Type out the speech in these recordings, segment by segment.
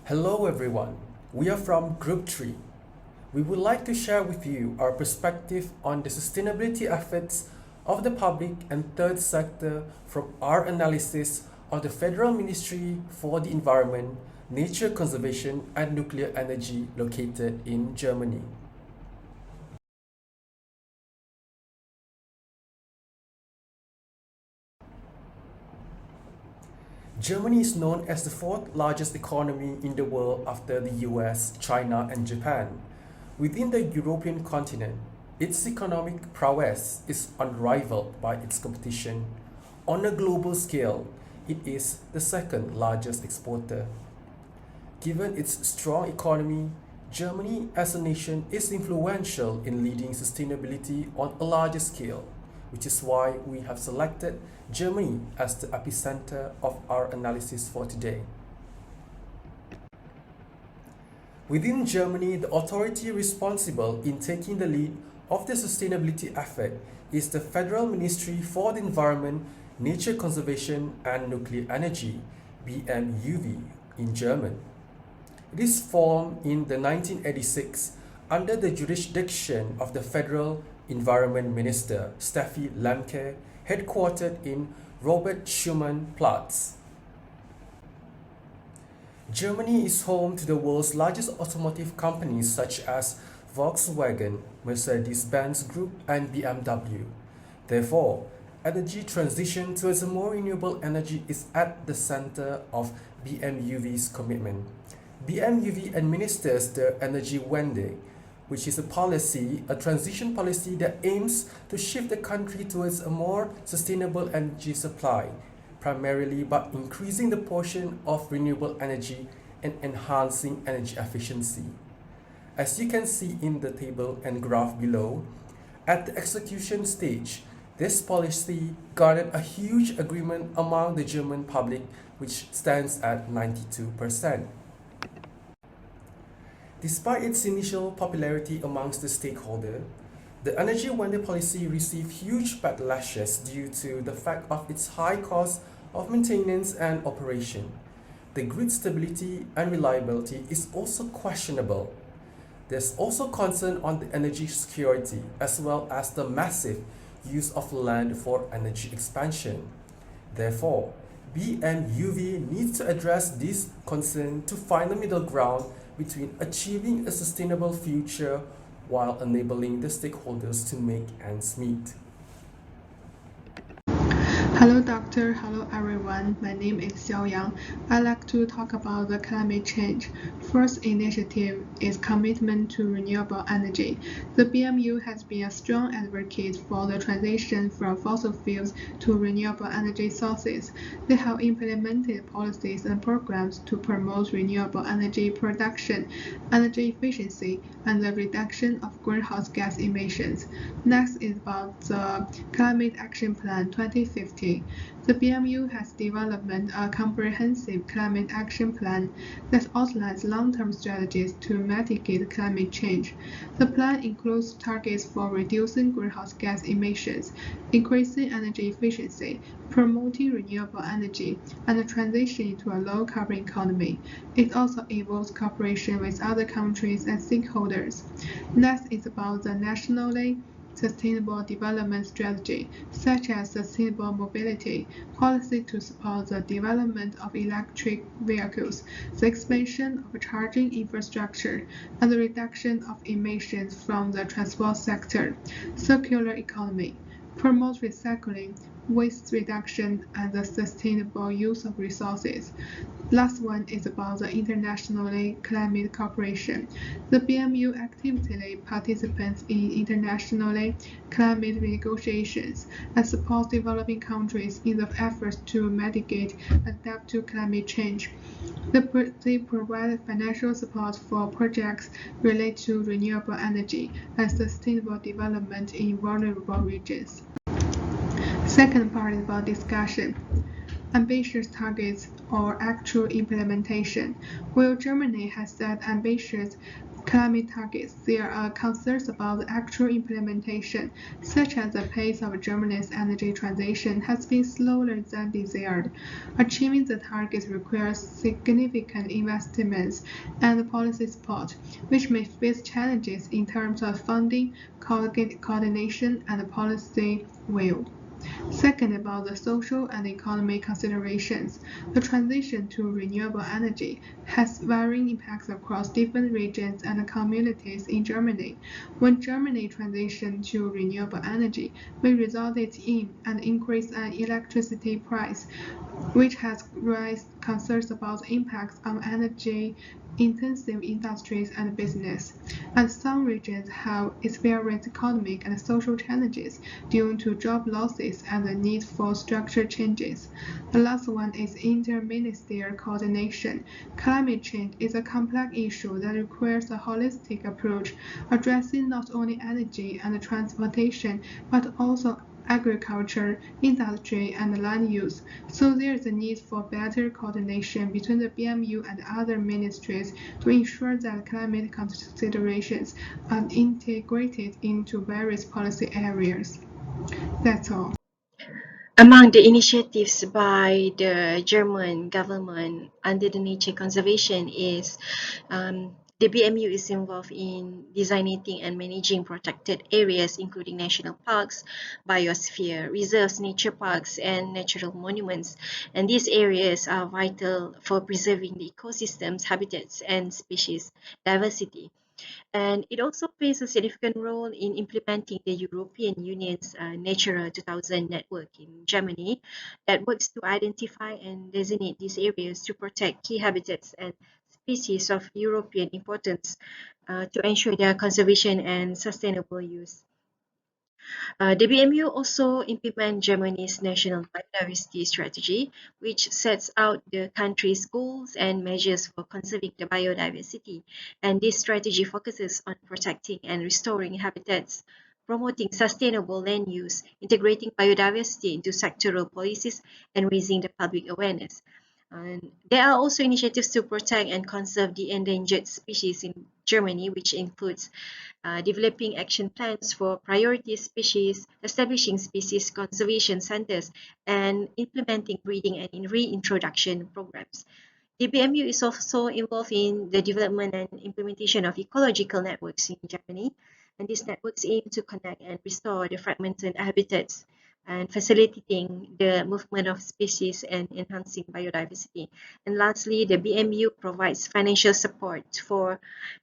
Hello everyone, we are from Group 3. We would like to share with you our perspective on the sustainability efforts of the public and third sector from our analysis of the Federal Ministry for the Environment, Nature Conservation and Nuclear Energy located in Germany. Germany is known as the fourth largest economy in the world after the US, China, and Japan. Within the European continent, its economic prowess is unrivaled by its competition. On a global scale, it is the second largest exporter. Given its strong economy, Germany as a nation is influential in leading sustainability on a larger scale, which is why we have selected Germany as the epicenter of our analysis for today. Within Germany, the authority responsible in taking the lead of the sustainability effort is the Federal Ministry for the Environment, Nature Conservation and Nuclear Energy, BMUV in German. It is formed in the 1986 under the jurisdiction of the Federal Environment Minister Steffi Lemke, headquartered in Robert Schuman Platz. Germany is home to the world's largest automotive companies such as Volkswagen, Mercedes-Benz Group, and BMW. Therefore, energy transition towards a more renewable energy is at the center of BMUV's commitment. BMUV administers the Energiewende, which is a transition policy that aims to shift the country towards a more sustainable energy supply, primarily by increasing the portion of renewable energy and enhancing energy efficiency. As you can see in the table and graph below, at the execution stage, this policy garnered a huge agreement among the German public, which stands at 92%. Despite its initial popularity amongst the stakeholders, the Energiewende policy received huge backlashes due to the fact of its high cost of maintenance and operation. The grid stability and reliability is also questionable. There's also concern on the energy security as well as the massive use of land for energy expansion. Therefore, BMUV needs to address this concern to find a middle ground between achieving a sustainable future while enabling the stakeholders to make ends meet. Hello, Doctor. Hello, everyone. My name is Xiaoyang. I'd like to talk about the climate change. First initiative is commitment to renewable energy. The BMU has been a strong advocate for the transition from fossil fuels to renewable energy sources. They have implemented policies and programs to promote renewable energy production, energy efficiency, and the reduction of greenhouse gas emissions. Next is about the Climate Action Plan 2050. The BMU has developed a comprehensive climate action plan that outlines long-term strategies to mitigate climate change. The plan includes targets for reducing greenhouse gas emissions, increasing energy efficiency, promoting renewable energy, and transitioning to a low-carbon economy. It also involves cooperation with other countries and stakeholders. Next is about the nationally sustainable development strategy, such as sustainable mobility, policy to support the development of electric vehicles, the expansion of charging infrastructure, and the reduction of emissions from the transport sector, circular economy, promote recycling, waste reduction, and the sustainable use of resources. Last one is about the international climate cooperation. The BMU actively participates in international climate negotiations and supports developing countries in the efforts to mitigate and adapt to climate change. They provide financial support for projects related to renewable energy and sustainable development in vulnerable regions. Second part is about discussion. Ambitious targets or actual implementation. While Germany has set ambitious climate targets, there are concerns about the actual implementation, such as the pace of Germany's energy transition has been slower than desired. Achieving the targets requires significant investments and policy support, which may face challenges in terms of funding, coordination, and policy will. Second, about the social and economic considerations. The transition to renewable energy has varying impacts across different regions and communities in Germany. When Germany transitioned to renewable energy, we resulted in an increase in electricity price, which has raised concerns about impacts on energy-intensive industries and business. And some regions have experienced economic and social challenges due to job losses and the need for structure changes. The last one is interministerial coordination. Climate change is a complex issue that requires a holistic approach, addressing not only energy and transportation, but also agriculture, industry, and land use. So there is a need for better coordination between the BMU and other ministries to ensure that climate considerations are integrated into various policy areas. That's all. Among the initiatives by the German government under the nature conservation is the BMU is involved in designating and managing protected areas, including national parks, biosphere reserves, nature parks, and natural monuments. And these areas are vital for preserving the ecosystems, habitats, and species diversity. And it also plays a significant role in implementing the European Union's Natura 2000 network in Germany that works to identify and designate these areas to protect key habitats and species of European importance to ensure their conservation and sustainable use. The BMU also implement Germany's national biodiversity strategy, which sets out the country's goals and measures for conserving the biodiversity. And this strategy focuses on protecting and restoring habitats, promoting sustainable land use, integrating biodiversity into sectoral policies, and raising the public awareness. And there are also initiatives to protect and conserve the endangered species in Germany, which includes developing action plans for priority species, establishing species conservation centers, and implementing breeding and reintroduction programs. The BMU is also involved in the development and implementation of ecological networks in Germany, and these networks aim to connect and restore the fragmented habitats and facilitating the movement of species and enhancing biodiversity. And lastly, the BMU provides financial support for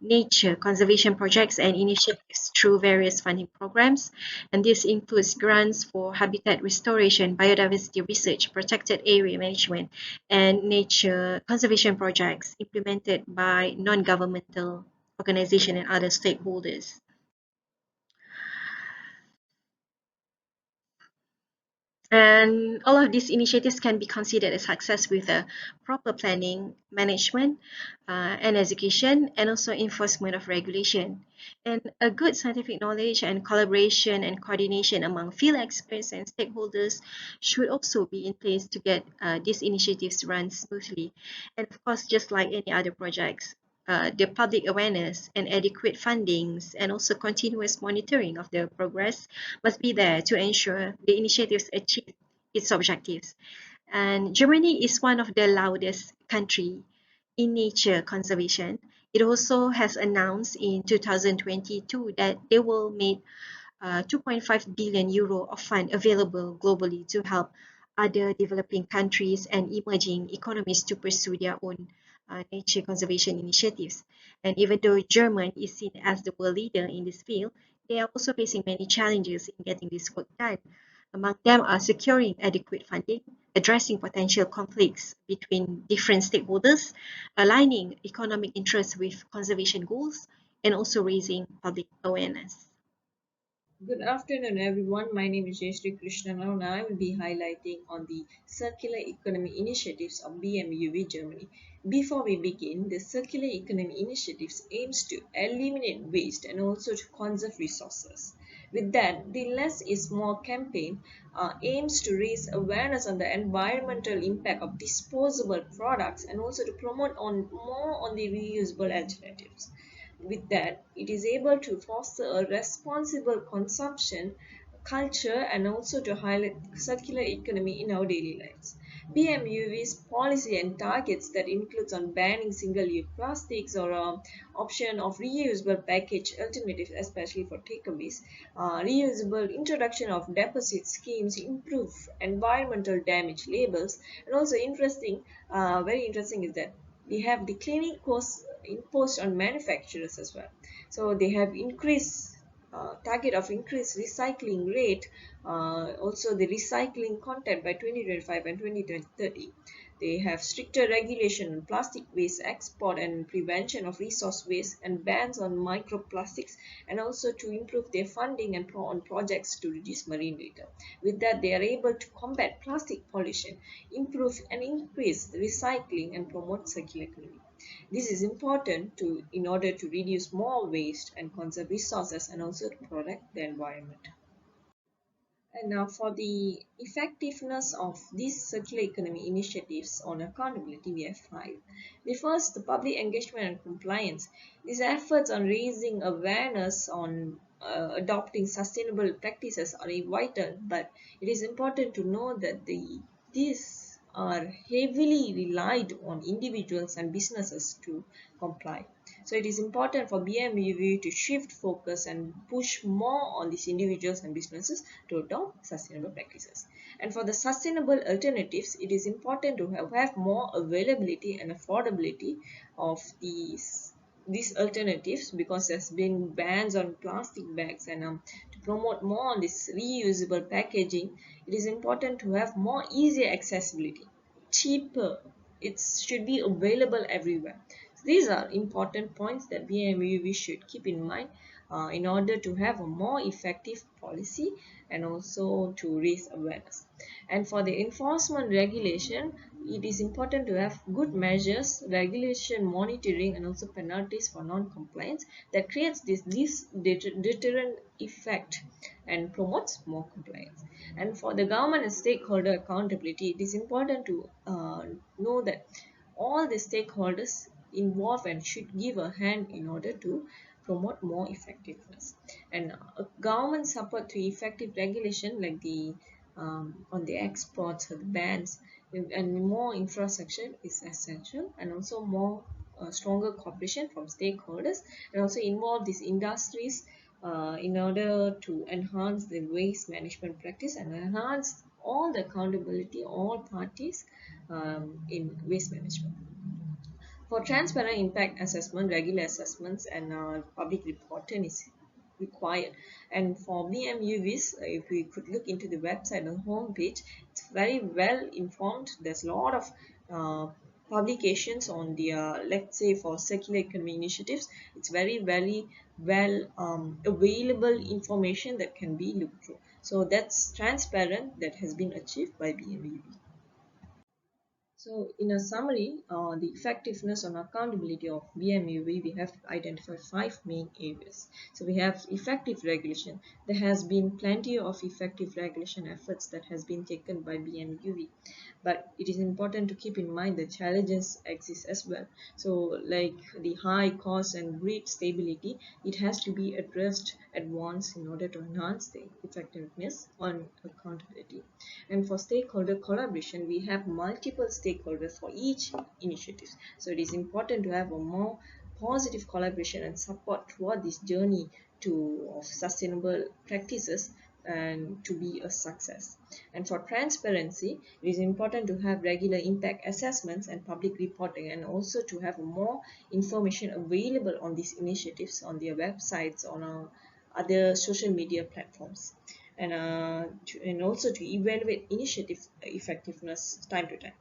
nature conservation projects and initiatives through various funding programs. And this includes grants for habitat restoration, biodiversity research, protected area management, and nature conservation projects implemented by non-governmental organizations and other stakeholders. And all of these initiatives can be considered a success with a proper planning, management, and education, and also enforcement of regulation. And a good scientific knowledge and collaboration and coordination among field experts and stakeholders should also be in place to get these initiatives run smoothly. And of course, just like any other projects, the public awareness and adequate fundings and also continuous monitoring of the progress must be there to ensure the initiatives achieve its objectives. And Germany is one of the loudest country in nature conservation. It also has announced in 2022 that they will make 2.5 billion euro of fund available globally to help other developing countries and emerging economies to pursue their own nature conservation initiatives. And even though Germany is seen as the world leader in this field, they are also facing many challenges in getting this work done. Among them are securing adequate funding, addressing potential conflicts between different stakeholders, aligning economic interests with conservation goals, and also raising public awareness. Good afternoon, everyone. My name is Jayashree Krishnan, and I will be highlighting on the circular economy initiatives of BMUV Germany. Before we begin, the circular economy initiatives aims to eliminate waste and also to conserve resources. With that, the Less is More campaign aims to raise awareness on the environmental impact of disposable products and also to promote on more on the reusable alternatives. with that, it is able to foster a responsible consumption culture and also to highlight circular economy in our daily lives. BMUV's policy and targets that includes on banning single-use plastics or option of reusable package alternatives, especially for takeaways, reusable introduction of deposit schemes, improve environmental damage labels, and also very interesting is that they have the cleaning costs imposed on manufacturers as well. So they have increased target of increased recycling rate, also the recycling content by 2025 and 2030. They have stricter regulation on plastic waste export and prevention of resource waste and bans on microplastics, and also to improve their funding and on projects to reduce marine litter. With that, they are able to combat plastic pollution, improve and increase recycling and promote circular economy. This is important in order to reduce more waste and conserve resources and also to protect the environment. And now for the effectiveness of these circular economy initiatives on accountability, we have five. The first, the public engagement and compliance. These efforts on raising awareness on adopting sustainable practices are vital, but it is important to know that these are heavily relied on individuals and businesses to comply. So it is important for BMUV to shift focus and push more on these individuals and businesses to adopt sustainable practices. And for the sustainable alternatives, it is important to have more availability and affordability of these alternatives, because there's been bans on plastic bags, and to promote more on this reusable packaging, it is important to have more easier accessibility, cheaper. It should be available everywhere. So these are important points that BMUV should keep in mind in order to have a more effective policy and also to raise awareness. And for the enforcement regulation, it is important to have good measures, regulation, monitoring, and also penalties for non-compliance that creates this deterrent effect and promotes more compliance. And for the government and stakeholder accountability, it is important to know that all the stakeholders involved and should give a hand in order to promote more effectiveness. And government support to effective regulation like the on the exports or the bans, and more infrastructure is essential, and also more stronger cooperation from stakeholders, and also involve these industries in order to enhance the waste management practice and enhance all the accountability, all parties in waste management. For transparent impact assessment, regular assessments and public reporting is required. And for BMUVs, if we could look into the website on homepage, it's very well informed. There's a lot of publications on the let's say for circular economy initiatives. It's very well available information that can be looked through. So that's transparent, that has been achieved by BMUV. So in a summary, the effectiveness and accountability of BMUV, we have identified five main areas. So we have effective regulation. There has been plenty of effective regulation efforts that has been taken by BMUV, but it is important to keep in mind the challenges exist as well. So like the high cost and grid stability, it has to be addressed at once in order to enhance the effectiveness on accountability. And for stakeholder collaboration, we have multiple stakeholders for each initiative. So it is important to have a more positive collaboration and support toward this journey of sustainable practices and to be a success. And for transparency, it is important to have regular impact assessments and public reporting, and also to have more information available on these initiatives on their websites, on other social media platforms, and also to evaluate initiative effectiveness time to time.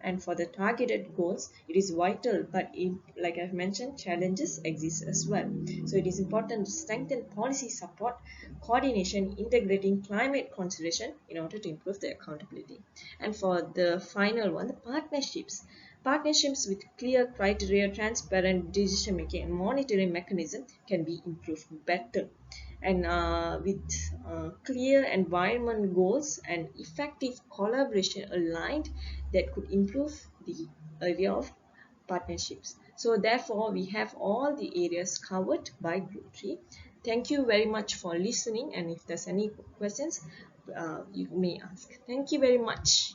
And for the targeted goals, it is vital, but like I've mentioned, challenges exist as well. So it is important to strengthen policy support, coordination, integrating climate consideration in order to improve the accountability. And for the final one, the partnerships with clear criteria, transparent decision making, and monitoring mechanism can be improved better. And with clear environment goals and effective collaboration aligned, that could improve the area of partnerships. So therefore, we have all the areas covered by Group 3. Thank you very much for listening, and if there's any questions, you may ask. Thank you very much.